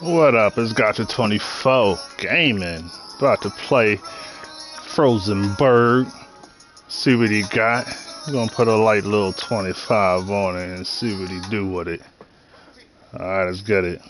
What up? It's Gotcha 24 Gaming. About to play Frozen Bird. See what he got. We're gonna put a light little 25 on it and see what he do with it. Alright, let's get it.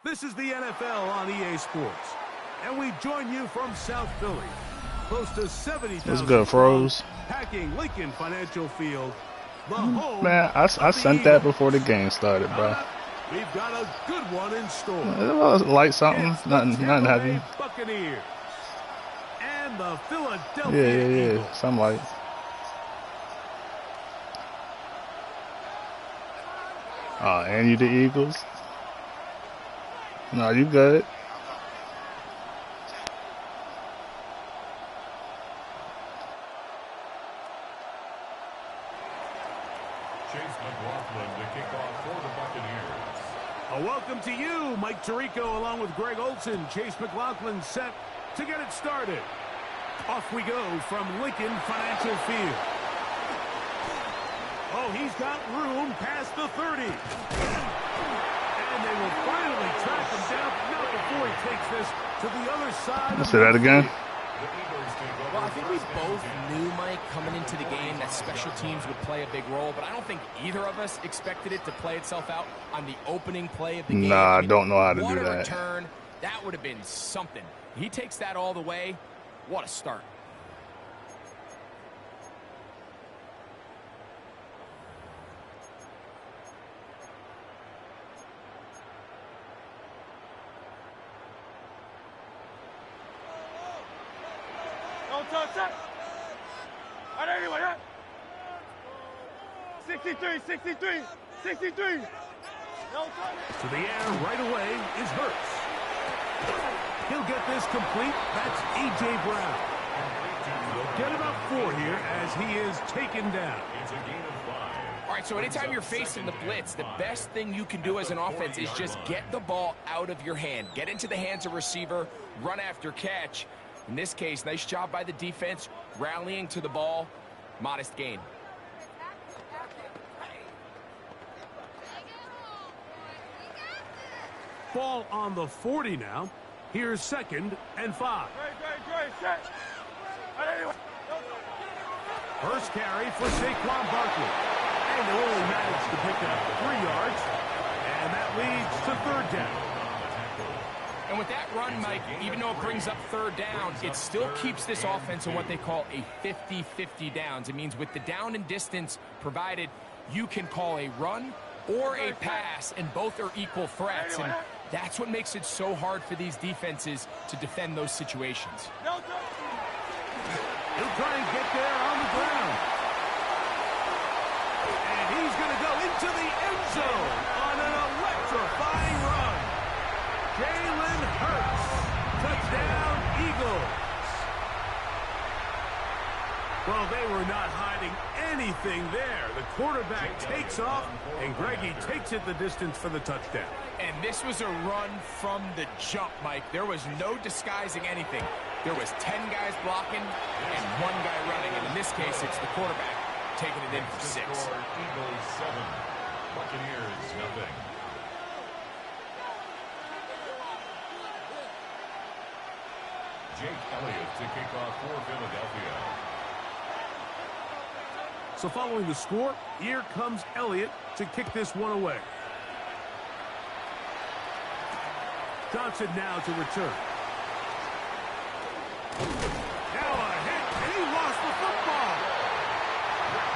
This is the NFL on EA Sports, and we join you from South Philly, close to Let's 70,000 go, strong, Froze. packing Lincoln Financial Field, the home Man, I of the sent that Eagles. before the game started, Coming bro. up, we've got a good one in store. It was light something, It's the nothing Tampa heavy. Bay Buccaneers and the Yeah, Philadelphia Eagles. something light. And you the Eagles? No, you good. Chase McLaughlin to kick off for the Buccaneers. A welcome to you, Mike Tirico, along with Greg Olson. Chase McLaughlin set to get it started. Off we go from Lincoln Financial Field. Oh, he's got room past the 30. And they will finally track him down, not before he takes this to the other side. Let's say that again. Well, I think we both knew, Mike, coming into the game that special teams would play a big role, but I don't think either of us expected it to play itself out on the opening play of the game. Nah, I don't know how to what do a that. return. That would have been something. He takes that all the way. What a start. Right. 63, 63, 63. To the air right away is Hurts. He'll get this complete. That's A.J. Brown. They'll get about 4 here as he is taken down. It's a gain of 5. All right, so anytime you're facing the blitz, the best thing you can do as an offense is just get the ball out of your hand. Get into the hands of receiver, run after catch. In this case, nice job by the defense, rallying to the ball. Modest gain. Ball on the 40 now. Here's 2nd and 5. First carry for Saquon Barkley. And they only managed to pick up 3 yards. And that leads to 3rd down. And with that run, Mike, even though it brings up 3rd down, it still keeps this offense in what they call a 50-50 downs. It means with the down and distance provided, you can call a run or a pass, and both are equal threats. And that's what makes it so hard for these defenses to defend those situations. He'll try and get there on the ground. And he's going to go into the end zone on an electrifying run. Jalen Hurts. Touchdown, Eagles. Well, they were not hiding anything there. The quarterback takes off, and Greggy takes it the distance for the touchdown. And this was a run from the jump, Mike. There was no disguising anything. There was 10 guys blocking and 1 guy running. And in this case, it's the quarterback taking it in for 6. Eagles 7, Buccaneers nothing. Jake Elliott to kick off for Philadelphia. So following the score, here comes Elliott to kick this one away. Johnson now to return. Now a hit, and he lost the football.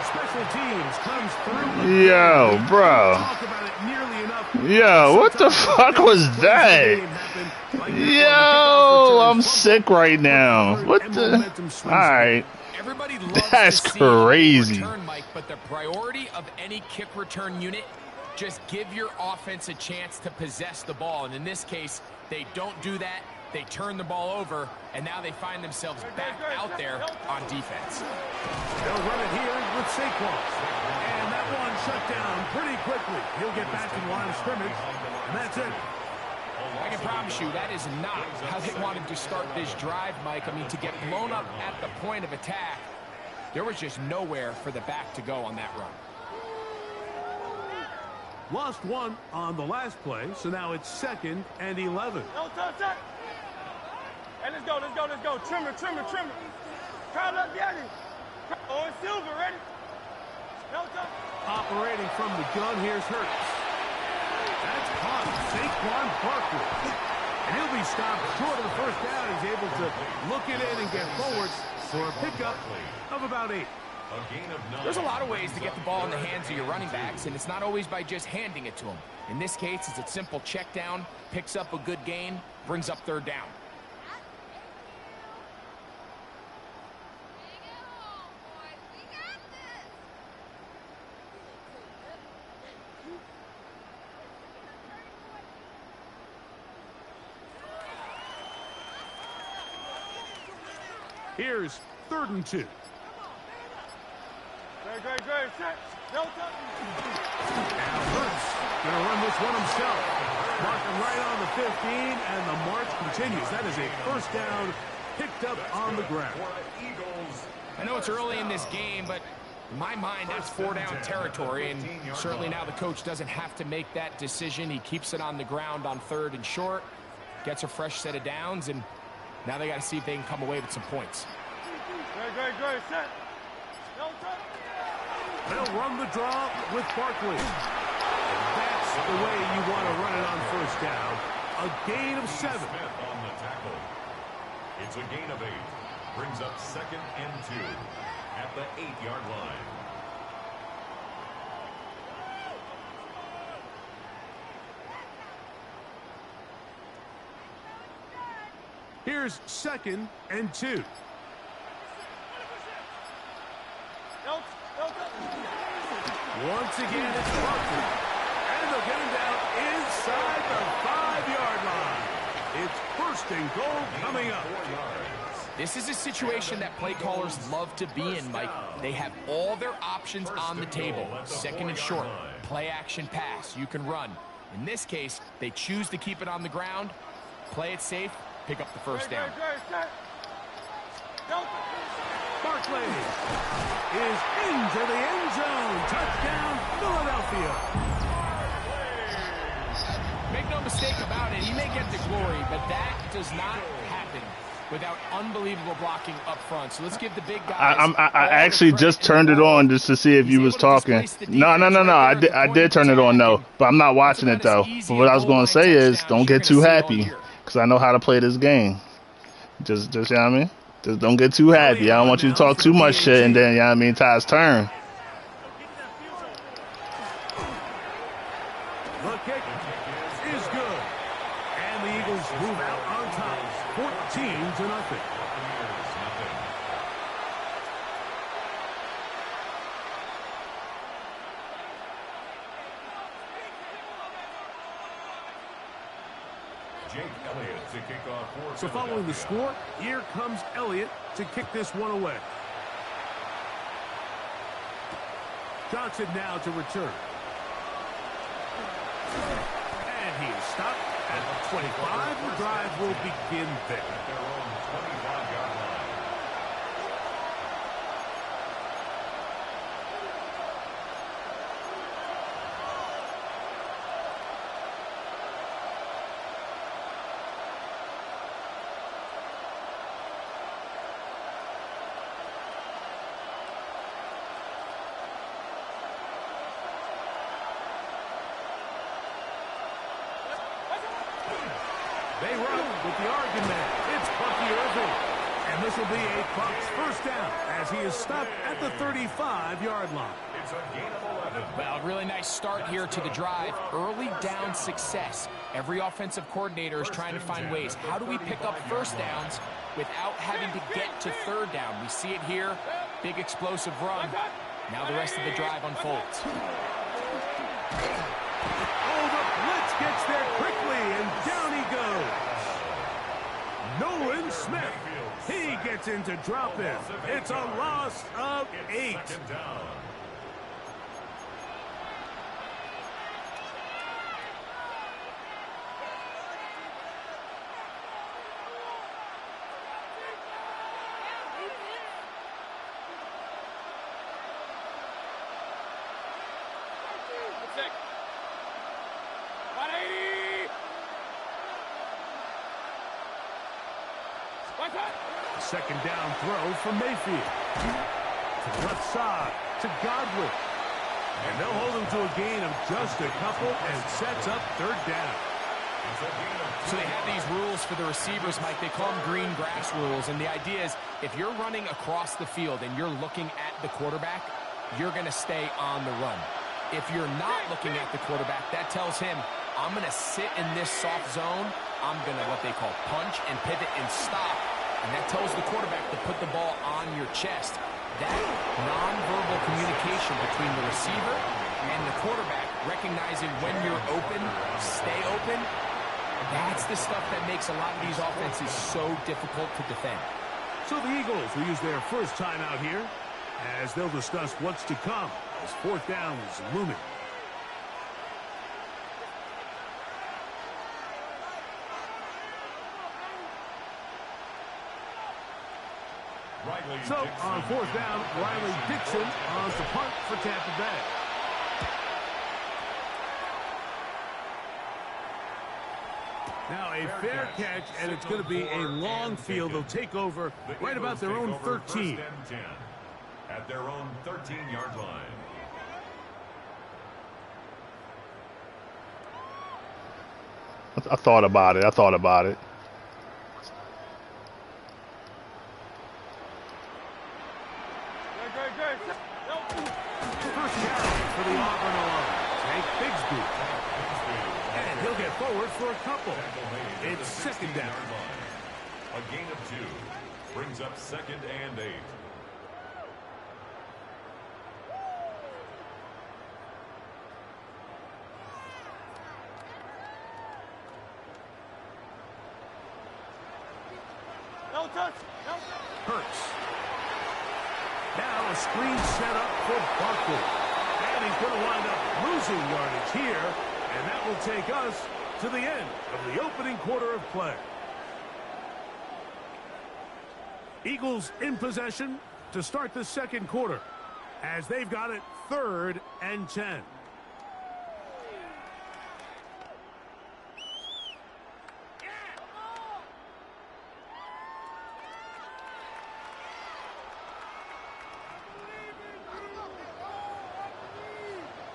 Special teams comes through. Yo, bro. Talk about it nearly enough. Yo, what the fuck was that? Yo, I'm sick right now. What the? Alright. Everybody loves That's to see crazy. return, Mike, but the priority of any kick return unit, just give your offense a chance to possess the ball. And in this case, they don't do that. They turn the ball over, and now they find themselves back out there on defense. They'll run it here with Saquon. And that one shut down pretty quickly. He'll get back to the line of scrimmage, and that's it. I can promise you that is not how they wanted to start this drive, Mike. I mean, to get blown up at the point of attack, there was just nowhere for the back to go on that run. Lost 1 on the last play, so now it's 2nd and 11. No touch. Hey, let's go. Trimmer. Try up, Yeti. Owen Silver, ready? No touch. Operating from the gun, here's Hurts. That's caught Saquon Barkley. And he'll be stopped short of the 1st down. He's able to look it in and get forward for a pickup of about 8. There's a lot of ways to get the ball in the hands of your running backs, and it's not always by just handing it to them. In this case, it's a simple check down, picks up a good gain, brings up 3rd down. Here's 3rd and 2. Great. Set. No touch. Now Hurts going to run this one himself. Marking right on the 15, and the march continues. That is a 1st down picked up on the ground. I know it's early in this game, but in my mind, that's 4-down territory, and certainly now the coach doesn't have to make that decision. He keeps it on the ground on 3rd and short, gets a fresh set of downs, and now they got to see if they can come away with some points. Great. Set. No touch. They'll run the draw with Barkley. That's the way you want to run it on 1st down. A gain of 7. Smith on the tackle. It's a gain of 8. Brings up 2nd and 2 at the 8-yard line. Here's 2nd and 2. Once again, it's Barkley. And they'll get him down inside the 5-yard line. It's first and goal coming up. This is a situation that play callers love to be in, Mike. They have all their options on the table. Second and short, play action pass. You can run. In this case, they choose to keep it on the ground, play it safe, pick up the first down. Barkley is into the end zone. Touchdown, Philadelphia. Make no mistake about it, he may get the glory, but that does not happen without unbelievable blocking up front. So let's give the big guys. I actually just turned it on just to see if you was talking. No. I did turn it on, though. But I'm not watching it, though. But what I was going to say is, don't get too happy. Because I know how to play this game. Just you know what I mean? Just don't get too happy. I don't want you to talk too much shit and then, you know what I mean, Ty's turn. The kick is good. And the Eagles move out on top, 14-0. Jake Elliott to kick off for So following the score, here comes Elliott to kick this one away. Johnson now to return. And he is stopped at the 25. The drive will begin there. at their own 25-yard line. They run with the argument. It's Bucky Irving. And this will be a Bucs first down as he is stopped at the 35-yard line. It's a gain of 11. Well, really nice start here to the drive. Early down success. Every offensive coordinator is trying to find ways. How do we pick up first downs without having to get to third down? We see it here. Big explosive run. Now the rest of the drive unfolds. Oh, the blitz gets there quickly, and down he goes. Nolan Smith. He gets into drop-in. It's a loss of 8. Second down. Second down throw from Mayfield. To the left side, to Godwin. And they'll hold him to a gain of just a couple and sets up third down. So they have these rules for the receivers, Mike. They call them green grass rules. And the idea is if you're running across the field and you're looking at the quarterback, you're going to stay on the run. If you're not looking at the quarterback, that tells him, I'm going to sit in this soft zone. I'm going to what they call punch and pivot and stop. And that tells the quarterback to put the ball on your chest. That nonverbal communication between the receiver and the quarterback, recognizing when you're open, stay open, that's the stuff that makes a lot of these offenses so difficult to defend. So the Eagles will use their first time out here as they'll discuss what's to come as fourth down is looming. So on fourth down, Riley Dixon on to punt for Tampa Bay. Now a fair catch, and it's going to be a long field. They'll take over right about their own 13. At their own 13-yard line. I thought about it. First down for the Auburn alum, Tank Bigsby. And he'll get forward for a couple. It's second down. A gain of 2 brings up second and 8. Don't touch. Hurts. Now a screen set up for Barkley. And he's going to wind up losing yardage here. And that will take us to the end of the opening quarter of play. Eagles in possession to start the second quarter as they've got it 3rd and 10.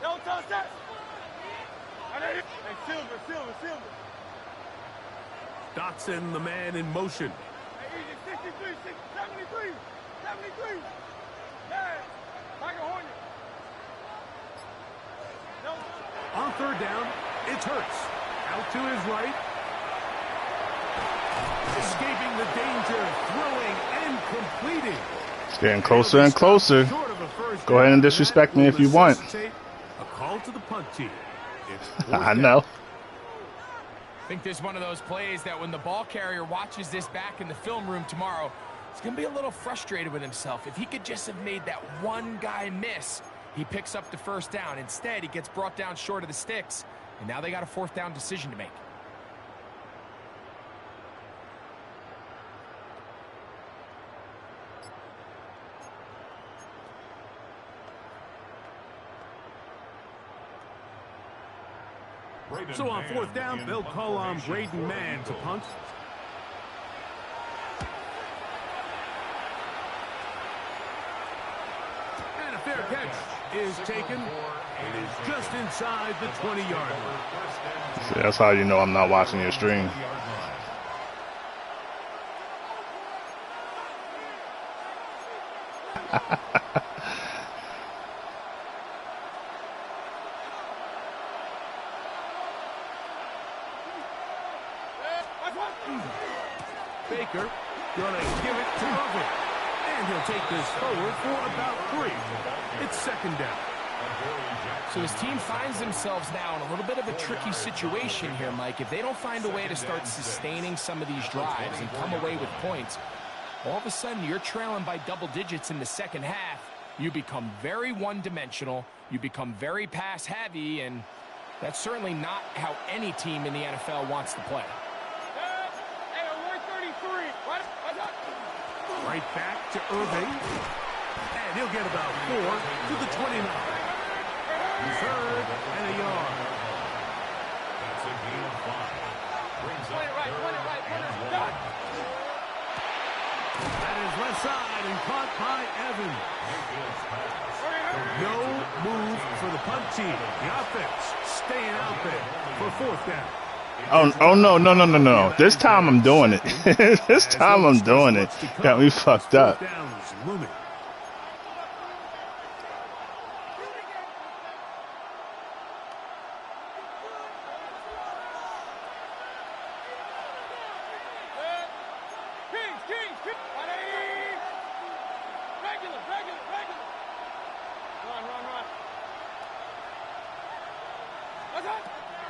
Don't touch that. Hey, Silver. Dotson, the man in motion. Hey, easy, 63, 73. Yeah, like a hornet. No. On 3rd down, it's Hurts. Out to his right. Escaping the danger, throwing and completing. It's getting closer and closer. Go ahead and disrespect me if you want. A call to the punt team. I know. I think this is one of those plays that when the ball carrier watches this back in the film room tomorrow, he's going to be a little frustrated with himself. If he could just have made that one guy miss, he picks up the 1st down. Instead, he gets brought down short of the sticks, and now they got a 4th down decision to make. So on 4th down, they'll call on Braden Mann to punt. And a fair catch is taken. It is just inside the 20-yard line. See, that's how you know I'm not watching your stream. Baker gonna give it to Irvin. And he'll take this forward for about 3. It's 2nd down. So his team finds themselves now in a little bit of a tricky situation here, Mike. If they don't find a way to start sustaining some of these drives and come away with points, all of a sudden you're trailing by double digits in the second half. You become very one-dimensional. You become very pass-heavy, and that's certainly not how any team in the NFL wants to play. Right back to Irving. And he'll get about 4 to the 29. 3rd and a yard. That's a gain of 5. Brings up Right. That is left side and caught by Evan. No move for the punt team. The offense staying out there for 4th down. Oh no. This time I'm doing it. This time I'm doing it. Got me fucked up.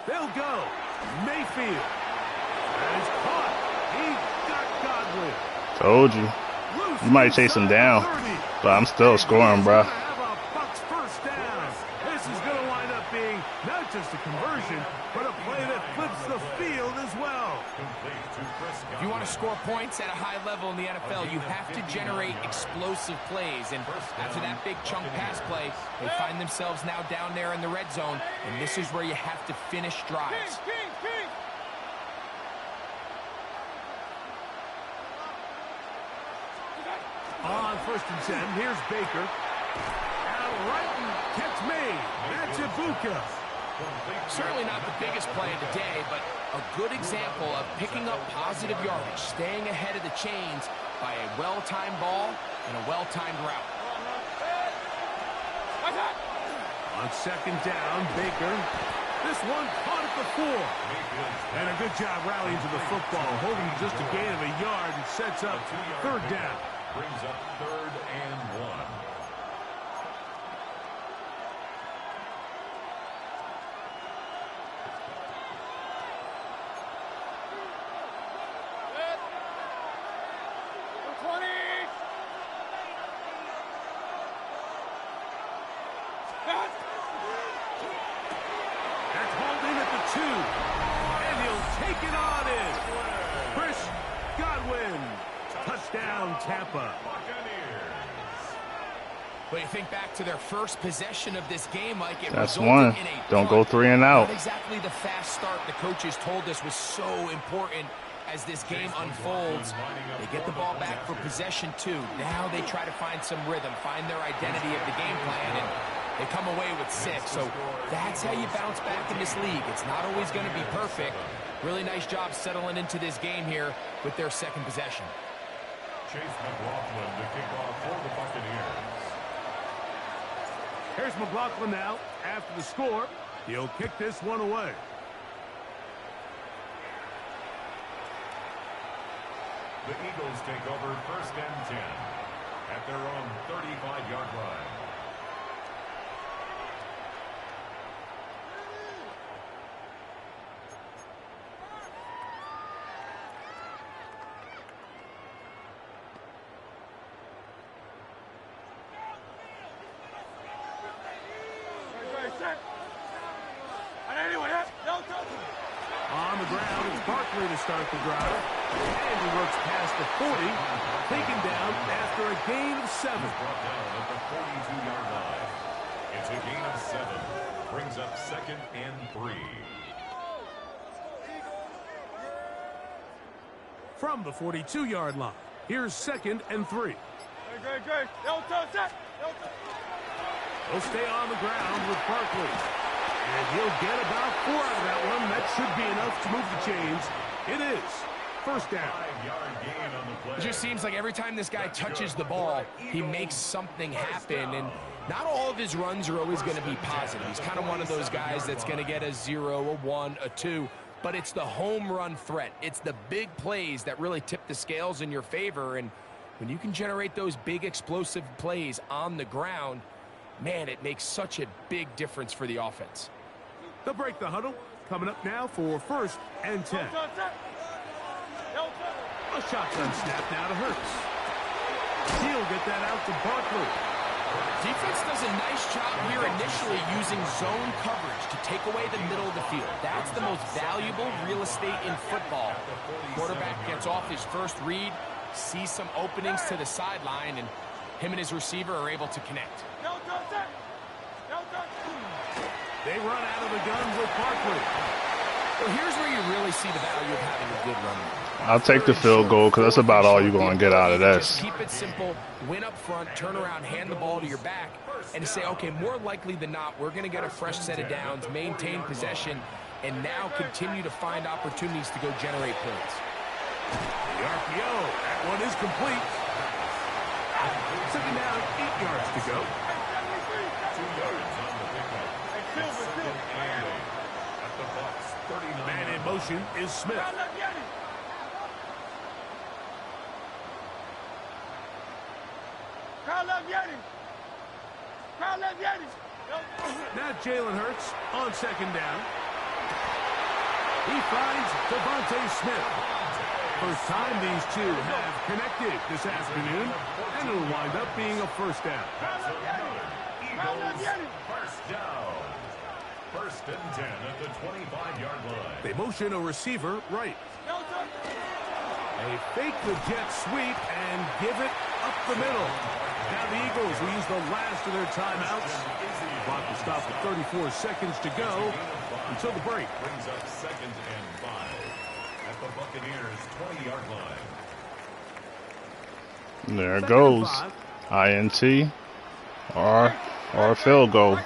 They'll go. Mayfield. That is caught. He got Godwin. Told you. You might chase him down, but I'm still scoring, bro. Have a Bucs 1st down. This is going to wind up being not just a conversion, but a play that flips the field as well. If you want to score points at a high level in the NFL, you have to generate explosive plays. And after that big chunk pass play, they find themselves now down there in the red zone. And this is where you have to finish drives. On 1st and 10, here's Baker. Out right and catch made. That's Ibuka. Certainly not the biggest play of the day, but a good example of picking up positive yardage, staying ahead of the chains by a well-timed ball and a well-timed route. On 2nd down, Baker. This one caught at the 4. And a good job rallying to the football, holding just a gain of a yard and sets up 3rd down. Brings up 3rd and 1. Tampa. But you think back to their first possession of this game, Mike. That's one. Don't go 3 and out. Not exactly the fast start the coaches told us was so important as this game unfolds. They get the ball back for possession 2. Now they try to find some rhythm, find their identity of the game plan, and they come away with 6. So that's how you bounce back in this league. It's not always going to be perfect. Really nice job settling into this game here with their second possession. Chase McLaughlin to kick off for the Buccaneers. Here's McLaughlin now. After the score, he'll kick this one away. The Eagles take over 1st and 10 at their own 35-yard line. On the ground, it's Barkley to start the drive. And he works past the 40, taken down after a gain of 7. Brought down at the 42-yard line. It's a gain of 7. Brings up 2nd and 3. From the 42-yard line, here's 2nd and 3. He'll stay on the ground with Barkley. And he'll get about 4 out of that one. That should be enough to move the chains. It is 1st down. 5-yard gain on the play. It just seems like every time this guy touches the ball, he makes something happen. And not all of his runs are always going to be positive. He's kind of one of those guys that's going to get a 0, a 1, a 2. But it's the home run threat. It's the big plays that really tip the scales in your favor. And when you can generate those big explosive plays on the ground, man, it makes such a big difference for the offense. They'll break the huddle. Coming up now for 1st and 10. A shotgun snap now to Hurts. He'll get that out to Barkley. Defense does a nice job here initially using zone coverage to take away the middle of the field. That's the most valuable real estate in football. Quarterback gets off his first read, sees some openings to the sideline, and him and his receiver are able to connect. They run out of the gun with Barkley. Well, here's where you really see the value of having a good run. I'll take the field goal because that's about all you're going to get out of this. Just keep it simple, win up front, turn around, hand the ball to your back, and say, okay, more likely than not, we're going to get a fresh set of downs, maintain possession, and now continue to find opportunities to go generate points. The RPO, that one is complete. Second down, 8 yards to go. 2 yards on the pickup. It's 2nd and 8 at the Bucs 39. Man in motion is Smith. Now Jalen Hurts on 2nd down. He finds Devontae Smith. First time these two have connected this afternoon, and it'll wind up being a 1st down. Eagles 1st down. 1st and 10 at the 25-yard line. They motion a receiver right. They fake the jet sweep and give it up the middle. Now the Eagles will use the last of their timeouts. Clock will stop with 34 seconds to go until the break. Brings up 2nd and 5 at the Buccaneers 20-yard line. There it goes. INT or field goal.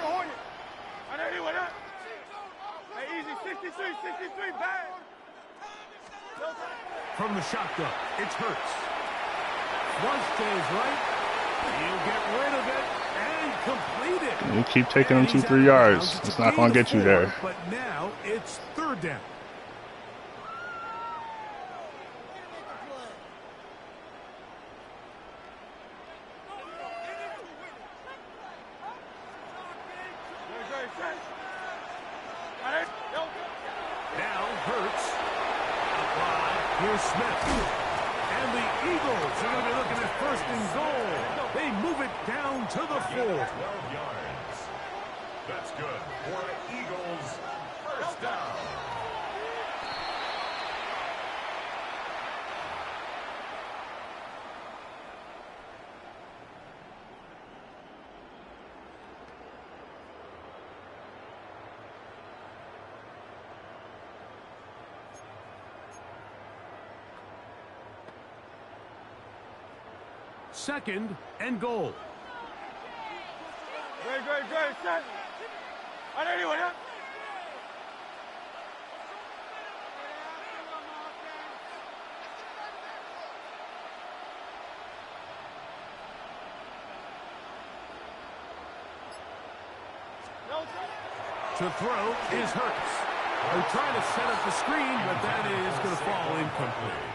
From the shotgun, it's Hurts. Once stays right. He'll get rid of it and complete it. You keep taking them 2-3 yards. It's not going to get you there. But now it's 3rd down. Now Hurts. Here's Smith. And the Eagles are going to be looking at 1st and goal. They move it down to the 4. 12 yards. That's good for the Eagles. 1st down. second and goal. Great, set. I know anyone, huh? To throw is Hurts. They're trying to set up the screen, but that is going to fall incomplete.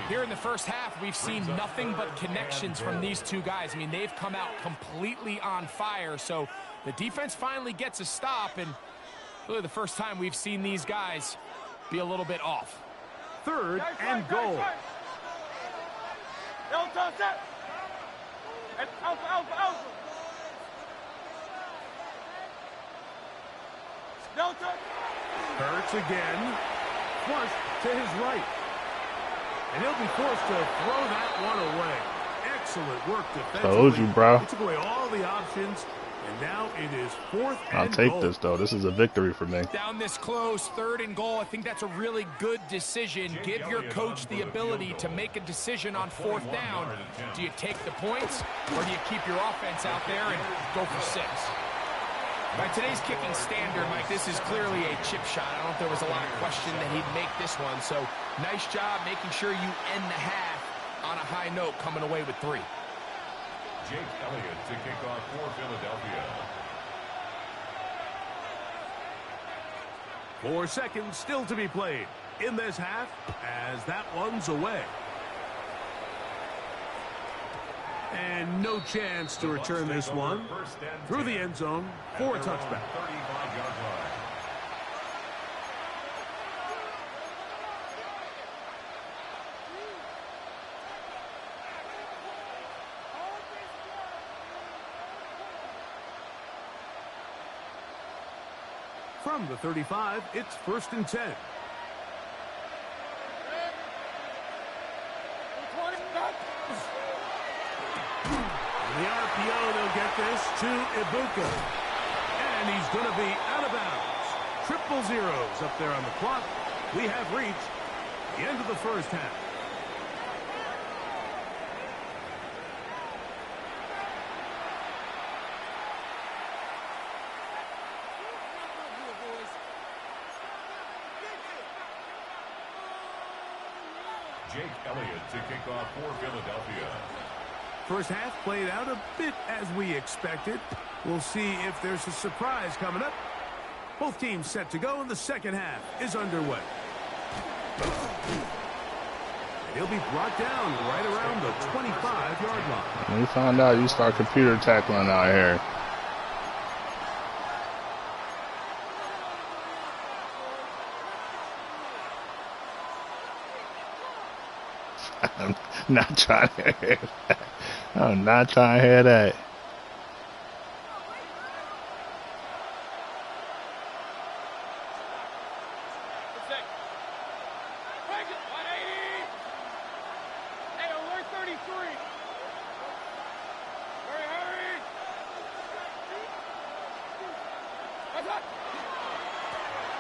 Here in the first half, we've seen nothing but connections from these two guys. I mean, they've come out completely on fire, so the defense finally gets a stop, and really the first time we've seen these guys be a little bit off. Third and goal. Alpha. Delta. Hurts again. Flush to his right. And he'll be forced to throw that one away. Excellent work defensively. Told you, bro. He took away all the options, and now it is fourth and I'll take goal. this, though. This is a victory for me. Down this close, third and goal. I think that's a really good decision. Give your coach the ability to make a decision on fourth down. Do you take the points, or do you keep your offense out there and go for 6? By today's kicking standard, Mike, this is clearly a chip shot. I don't know if there was a lot of question that he'd make this one. So nice job making sure you end the half on a high note, coming away with 3. Jake Elliott to kick off for Philadelphia. 4 seconds still to be played in this half as that one's away. And no chance to return this one through the end zone for a touchback. 35-yard line. From the 35, it's 1st and 10. The RPO, they'll get this to Ibuka. And he's going to be out of bounds. Triple zeros up there on the clock. We have reached the end of the first half. Jake Elliott to kick off for Philadelphia. First half played out a bit as we expected. We'll see if there's a surprise coming up. Both teams set to go, and the second half is underway. And he'll be brought down right around the 25-yard line. When you find out, you start computer tackling out here. I'm not trying to hear that. I'm not trying to hear that.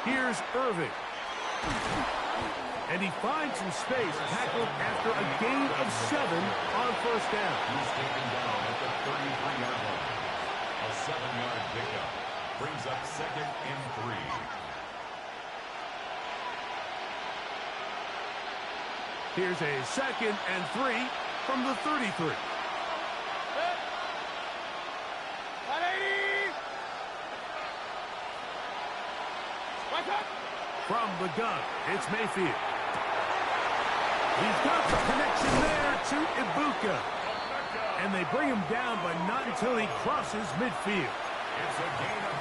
Here's Irving. And he finds some space, tackled after a gain of 7 on first down. He's taken down at the 33-yard line. A 7-yard pickup brings up 2nd and 3. Here's a 2nd and 3 from the 33. From the gun, it's Mayfield. He's got the connection there to Ibuka. And they bring him down, but not until he crosses midfield. It's a gain of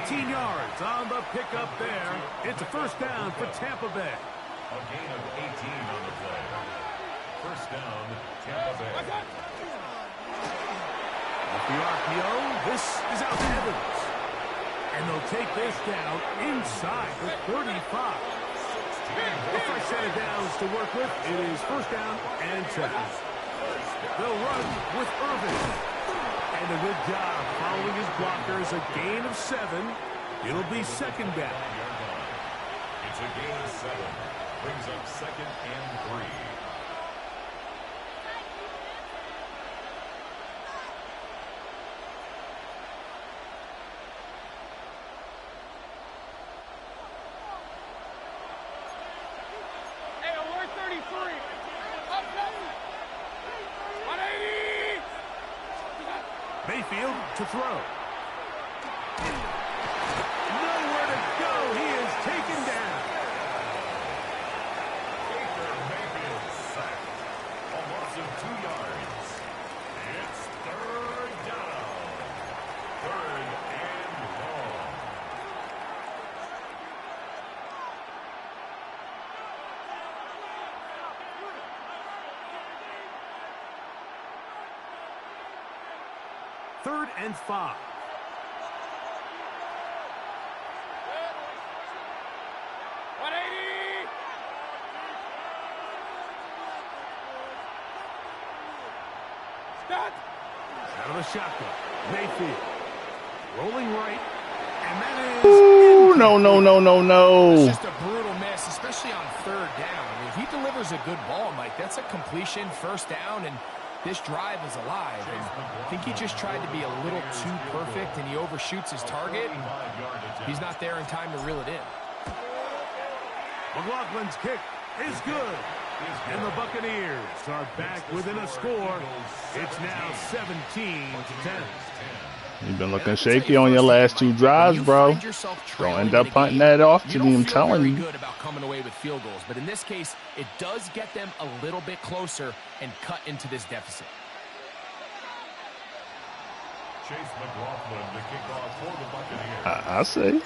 18 yards on the pickup there. It's a first down for Tampa Bay. A gain of 18 on the play. First down, Tampa Bay. Off the RPO, this is out to Evans. And they'll take this down inside the 35. A fresh set of downs to work with. It is first down and 10. They'll run with Irving. And a good job following his blockers. A gain of 7. It'll be second down. It's a gain of 7. Brings up 2nd and 3. to throw. Nowhere to go. He is taken down. Baker Mayfield sacked. A loss of 2 yards. It's third down. Third and long. Third and 5. Out of the shotgun. Mayfield. Rolling right. And that is... Ooh, no. It's just a brutal miss, especially on third down. I mean, if he delivers a good ball, Mike, that's a completion, first down, and this drive is alive. And I think he just tried to be a little too perfect, and he overshoots his target. And he's not there in time to reel it in. McLaughlin's kick is good. And the Buccaneers are back within a score. It's now 17-10. You've been looking shaky on your last 2 drives, bro. Don't end up punting that off to me, I'm telling you. Good about coming away with field goals, but in this case, it does get them a little bit closer and cut into this deficit. Chase McLaughlin, the kickoff for the Buccaneers. I see.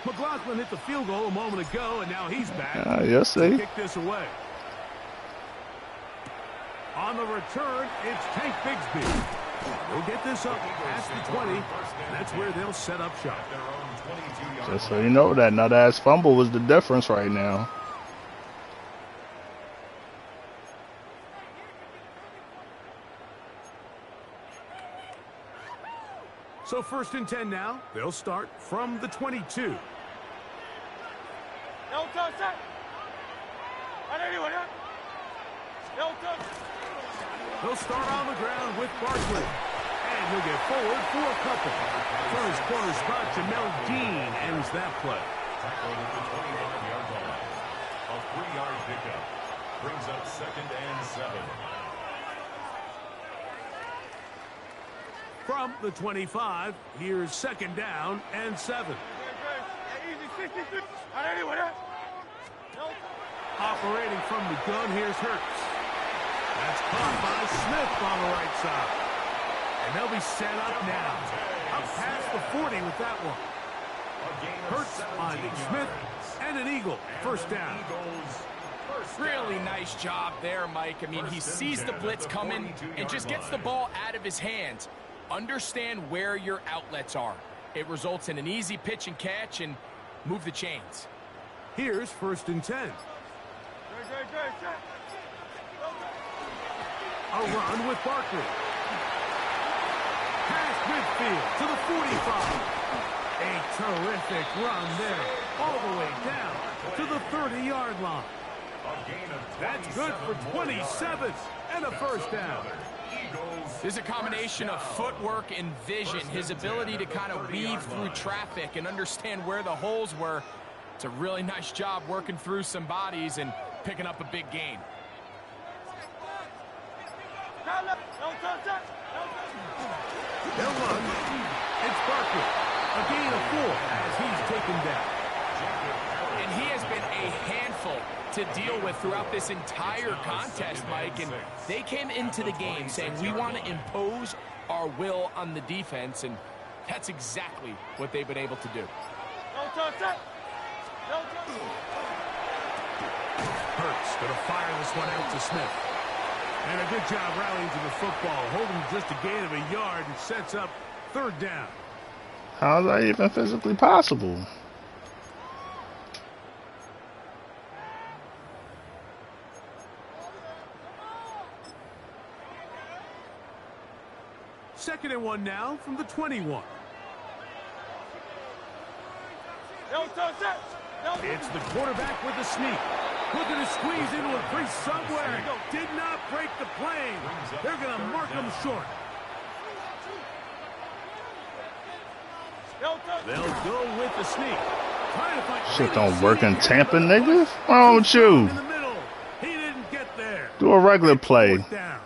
McLaughlin hit the field goal a moment ago, and now he's back. Yes, to see. kick this away. On the return, it's Tank Bigsby. They'll get this up past the 20, and that's where they'll set up shop. Just so you know, that nut-ass fumble was the difference right now. So 1st and 10 now. They'll start from the 22. No touch that. No touch. They'll start on the ground with Barkley. And he'll get forward for a couple. For his corner spot, Jamel Dean ends that play. Tackled at the 25-yard line. A 3-yard pickup. Brings up 2nd and 7. From the 25, here's 2nd down and 7. Easy 63. Operating from the gun, here's Hurts. That's caught by Smith on the right side. And they'll be set up now. Up past the 40 with that one. Hurts finding Smith and an Eagle. First down. Really nice job there, Mike. I mean, he sees the blitz coming and just gets the ball out of his hands. Understand where your outlets are. It results in an easy pitch and catch and move the chains. Here's 1st and 10. A run with Barkley. Past midfield to the 45. A terrific run there. All the way down to the 30-yard line. That's good for 27 and a first down. There's a combination of footwork and vision, his ability to kind of weave through traffic and understand where the holes were. It's a really nice job working through some bodies and picking up a big gain. They'll run. It's Barkley. A gain of 4 as he's taken down. And he has been a handful to deal with throughout this entire contest, Mike. And they came into the game saying, we want to impose our will on the defense, and that's exactly what they've been able to do. Hurts going to fire this one out to Smith. And a good job rallying to the football, holding just a gain of a yard and sets up 3rd down. How is that even physically possible? Second and 1 now from the 21. It's the quarterback with the sneak. Looking to squeeze into a crease somewhere. Did not break the plane. They're going to mark him short. They'll go with the sneak. Shit don't work in Tampa, nigga. What's wrong with you? He didn't get there. Do a regular play.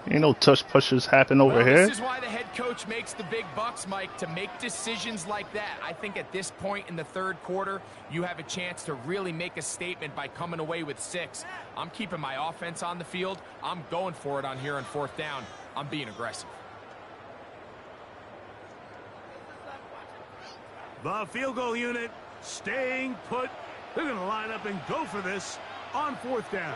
Ain't no touch pushes happen over Well, here. this is why the head head coach makes the big bucks, Mike, to make decisions like that. I think at this point in the third quarter, you have a chance to really make a statement by coming away with 6. I'm keeping my offense on the field. I'm going for it on here on 4th down. I'm being aggressive. The field goal unit staying put. They're going to line up and go for this on 4th down.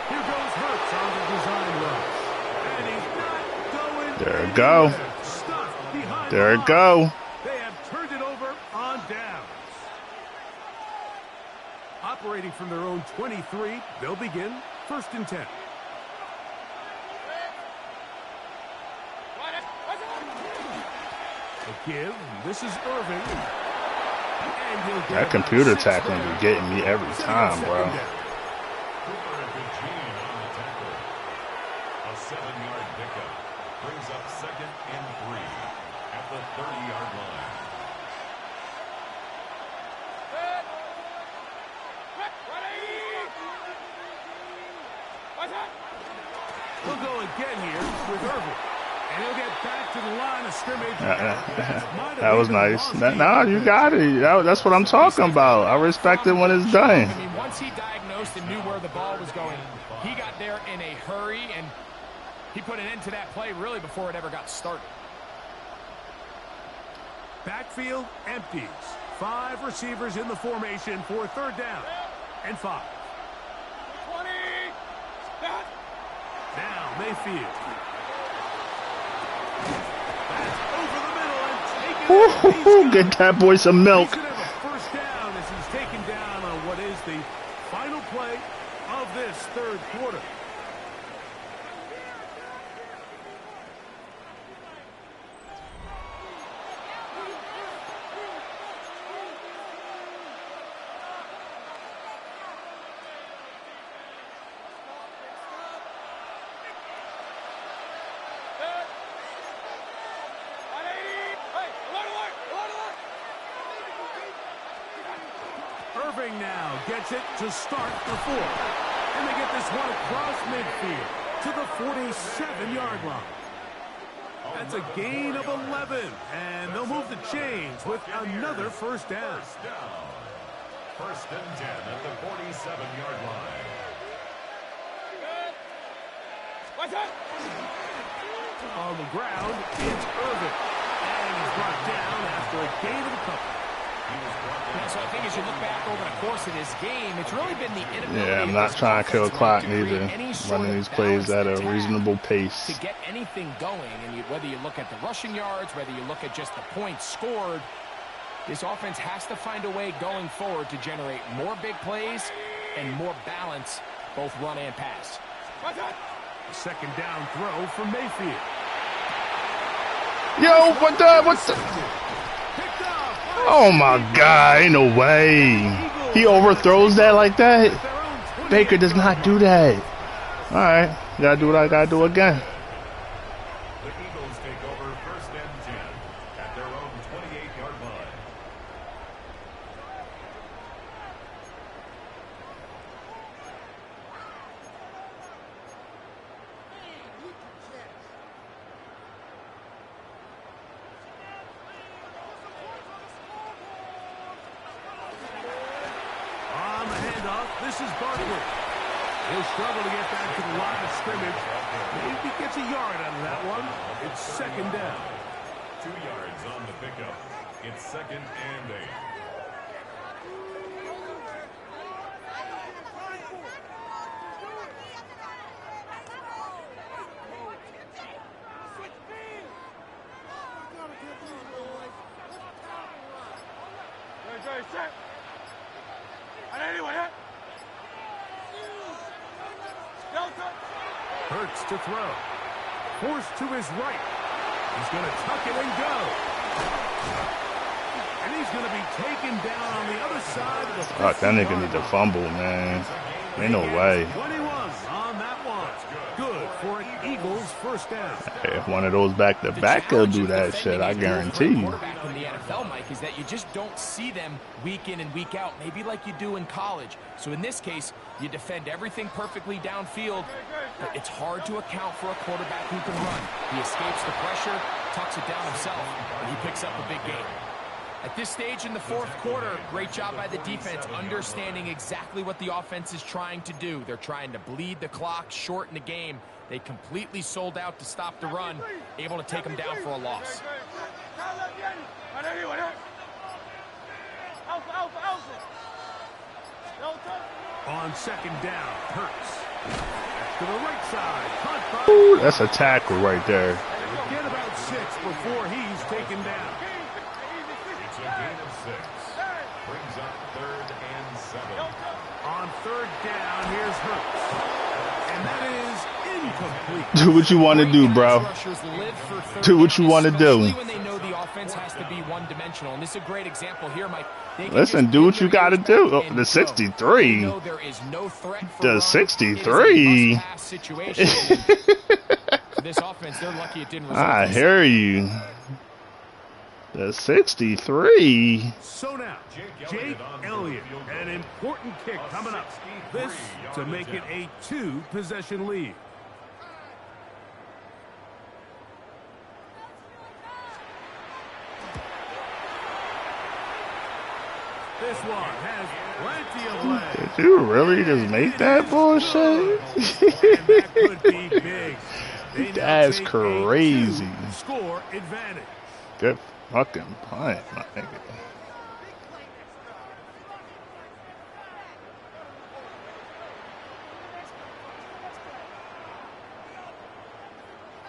Here goes Hurts on the design run. And he's not going. There it go. There it go. They have turned it over on downs. Operating from their own 23, they'll begin 1st and 10. A give. This is Irving. That computer tackling be getting me every time, bro. Cooper a good chain on the tackle. A 7-yard pickup brings up 2nd and 3 at the 30-yard line. We'll go again here with Irving. And he'll get back to the line of scrimmage. That was nice. No, you got it. That's what I'm talking about. I respect it when it's done. I mean, once he diagnosed and knew where the ball was going, he got there in a hurry, and he put an end to that play really before it ever got started. Backfield empties. 5 receivers in the formation for 3rd down and 5. 20. Now Mayfield. Get that boy some milk. He's going to have a 1st down as he's taken down on what is the final play of this 3rd quarter. Irving now gets it to start the 4th. And they get this one across midfield to the 47-yard line. That's a gain of 11. And they'll move the chains with another 1st down. 1st and 10 at the 47-yard line. On the ground, it's Irving. And he's brought down after a gain of a couple. Yeah, so I think as you look back over the course of this game, it's really been the inability. Yeah, I'm not trying to kill clock neither. Running these plays at a reasonable pace. To get anything going, and whether you look at the rushing yards, whether you look at just the points scored, this offense has to find a way going forward to generate more big plays and more balance, both run and pass. A 2nd down throw for Mayfield. Yo, what the? Oh my God, ain't no way. He overthrows that like that? Baker does not do that. Alright, gotta do what I gotta do again. The Eagles take over 1st and 10 at their own 28-yard line. This is Barkley. He'll struggle to get back to the line of scrimmage. Maybe gets a yard out of that one. It's 2nd down. 2 yards on the pickup. It's 2nd and 8. Hurts to throw. Forced to his right. He's going to tuck it and go. And he's going to be taken down on the other side of the field. Fuck, that nigga need to fumble, man. Ain't no way. 21 on that one. Good for an Eagles first down. Hey, if one of those back-to-back could do that shit, I guarantee you. Quarterback in the NFL, Mike, is that you just don't see them week in and week out, maybe like you do in college. So in this case, you defend everything perfectly downfield, but it's hard to account for a quarterback who can run. He escapes the pressure, tucks it down himself, and he picks up a big gain. At this stage in the fourth quarter, great job by the defense understanding exactly what the offense is trying to do. They're trying to bleed the clock, shorten the game. They completely sold out to stop the run, able to take them down for a loss. On second down, Hurts. To the right side. Ooh, that's a tackle right there. Get about 6 before he's taken down. It's a gain of 6. Brings up 3rd and 7. On third down, here's Hurts. And that is incomplete. Do what you want to do, bro. Do what you want to do. When they know the offense has to be one-dimensional, and this is a great example here, Mike. Listen, do what you got to do. Oh, the 63. The 63. This offense, they're lucky it didn't I hear you. The 63. So now, Jake Elliott, an important kick coming up. This to make it a 2-possession lead. This one has plenty of legs. Did you really just make that bullshit? That could be big. That's crazy. Score advantage. Good fucking punt, my nigga.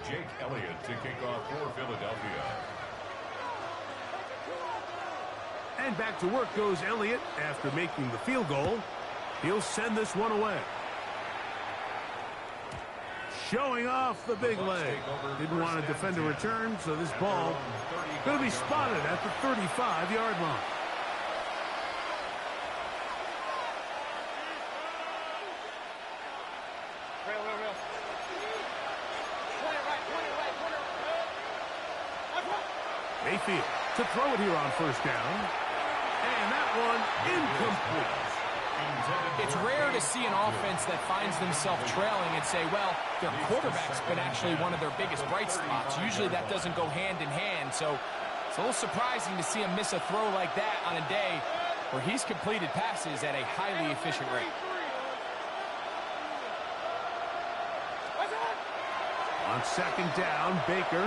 Jake Elliott to kick off for Philadelphia. And back to work goes Elliott after making the field goal. He'll send this one away. Showing off the big leg. Didn't want to defend a return, so this ball going to be spotted at the 35-yard line. Mayfield to throw it here on first down. And that one incomplete. It's rare to see an offense that finds themselves trailing and say, well, their quarterback's been actually one of their biggest bright spots. Usually that doesn't go hand in hand, so it's a little surprising to see him miss a throw like that on a day where he's completed passes at a highly efficient rate. On second down, Baker.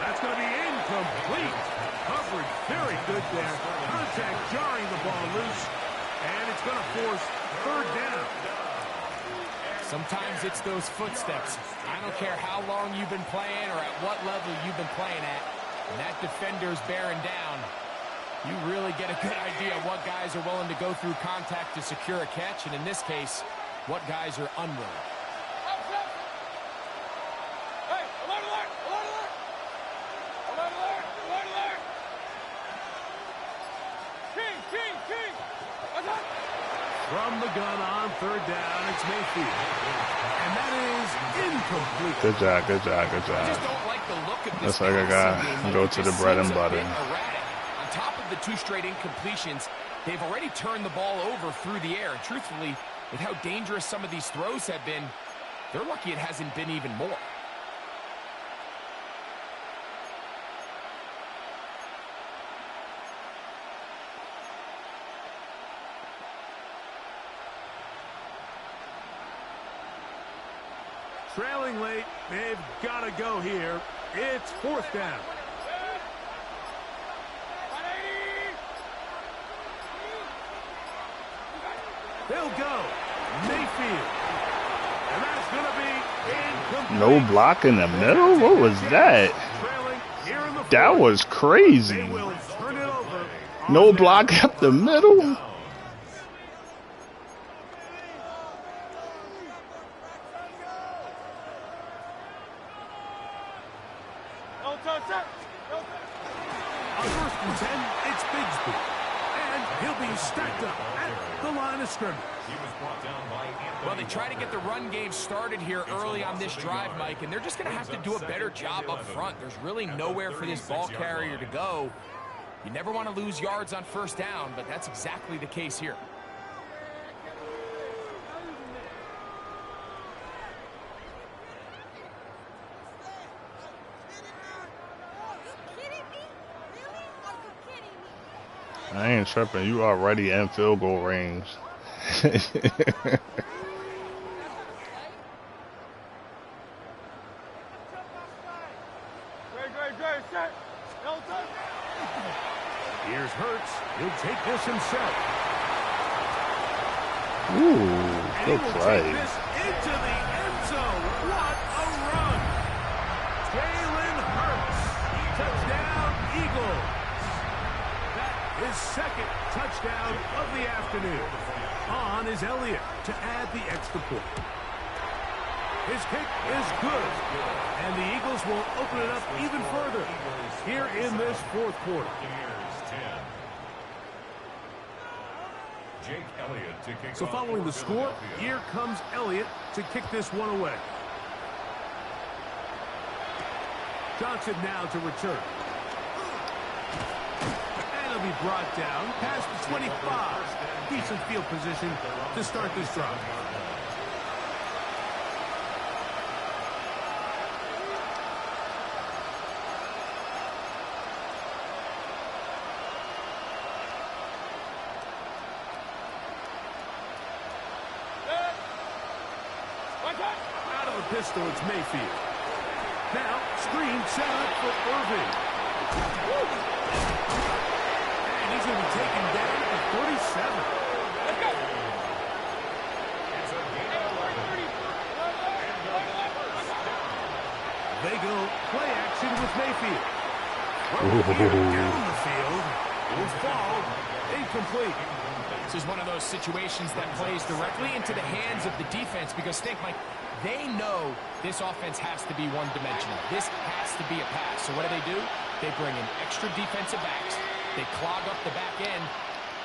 That's going to be incomplete. Coverage very good there. Contact jarring the ball loose. And it's going to force third down. Sometimes it's those footsteps. I don't care how long you've been playing or at what level you've been playing at. When that defender's bearing down, you really get a good idea of what guys are willing to go through contact to secure a catch. And in this case, what guys are unwilling. From the gun on third down, it's Mayfield. And that is incomplete. Good job, good job, good job. I just don't like the look of this. That's like I gotta go to the bread and butter. On top of the 2 straight incompletions, they've already turned the ball over through the air. And truthfully, with how dangerous some of these throws have been, they're lucky it hasn't been even more. Trailing late, they've got to go here. It's fourth down. They'll go. Mayfield. And that's going to be incomplete. No block in the middle? What was that? That was crazy. They will turn it over. No block up the middle? On first and 10, it's Bigsby. And he'll be stacked up at the line of scrimmage. He was brought down by Anthony. Well, they try to get the run game started here early on this drive, Mike, and they're just going to have to do a better job up front. There's really nowhere for this ball carrier to go. You never want to lose yards on first down, but that's exactly the case here. I ain't tripping. You already in field goal range. Here's Hurts. He'll take this himself. Ooh, good play. Take this into the end zone. What a run. Jalen Hurts. Touchdown, Eagles. That is second touchdown of the afternoon. On is Elliott to add the extra point. His kick is good, and the Eagles will open it up even further here in this fourth quarter. Jake Elliott to kick So off following for the score, Philadelphia. here comes Elliott to kick this one away. Johnson now to return. And he'll be brought down past the 25. Decent field position to start this drive. Out of the pistol, it's Mayfield. Now, screen set up for Irving. And he's going to be taken down at the 37. Let's go. They go play action with Mayfield. Down the field. Will fall. Incomplete. This is one of those situations that plays directly into the hands of the defense because think, Mike, they know this offense has to be one-dimensional. This has to be a pass. So what do? They bring in extra defensive backs. They clog up the back end.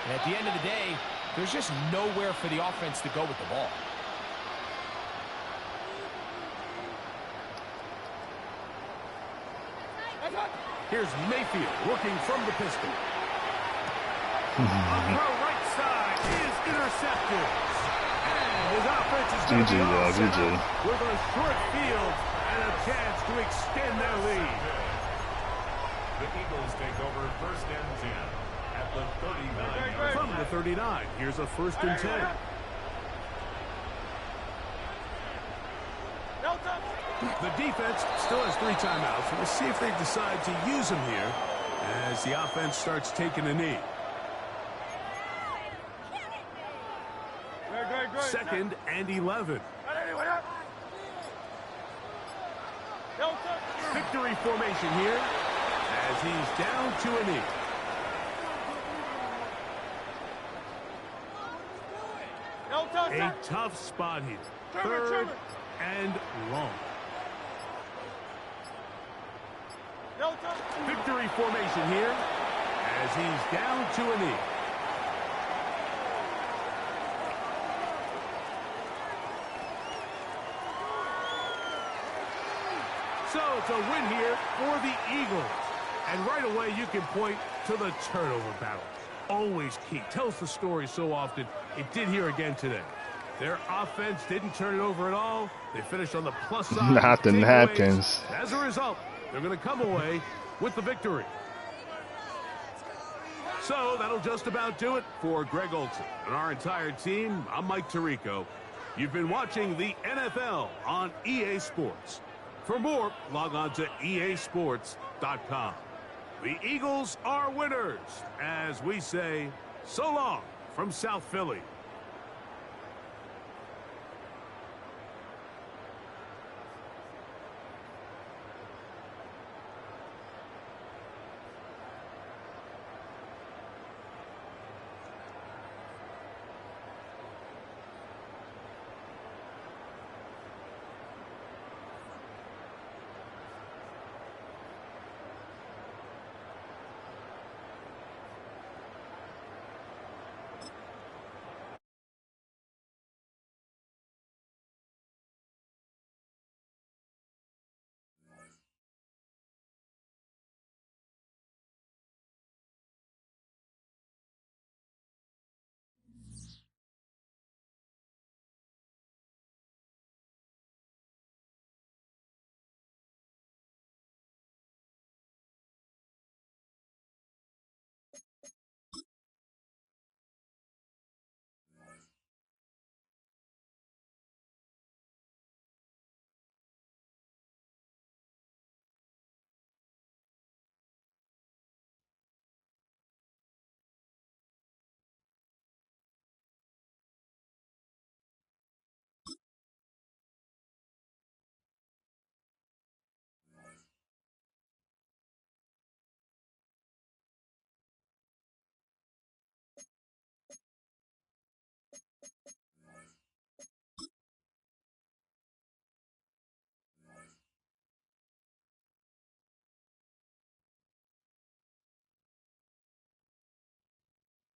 And at the end of the day, there's just nowhere for the offense to go with the ball. Here's Mayfield working from the pistol. A throw right side is intercepted. And his offense is going to be all set up with a short field and a chance to extend their lead. The Eagles take over first and 10 at the 39. From the 39, here's a first and 10. The defense still has 3 timeouts. We'll see if they decide to use them here as the offense starts taking a knee. Second and 11. Victory formation here as he's down to a knee. A tough spot here. Third and long. Victory formation here as he's down to a knee. So it's a win here for the Eagles. And right away you can point to the turnover battle. Always key. Tells the story so often. It did here again today. Their offense didn't turn it over at all. They finished on the plus side. Not the napkins. As a result, they're going to come away with the victory. So that'll just about do it for Greg Olson and our entire team. I'm Mike Tirico. You've been watching the NFL on EA Sports. For more, log on to easports.com. The Eagles are winners, as we say, so long from South Philly.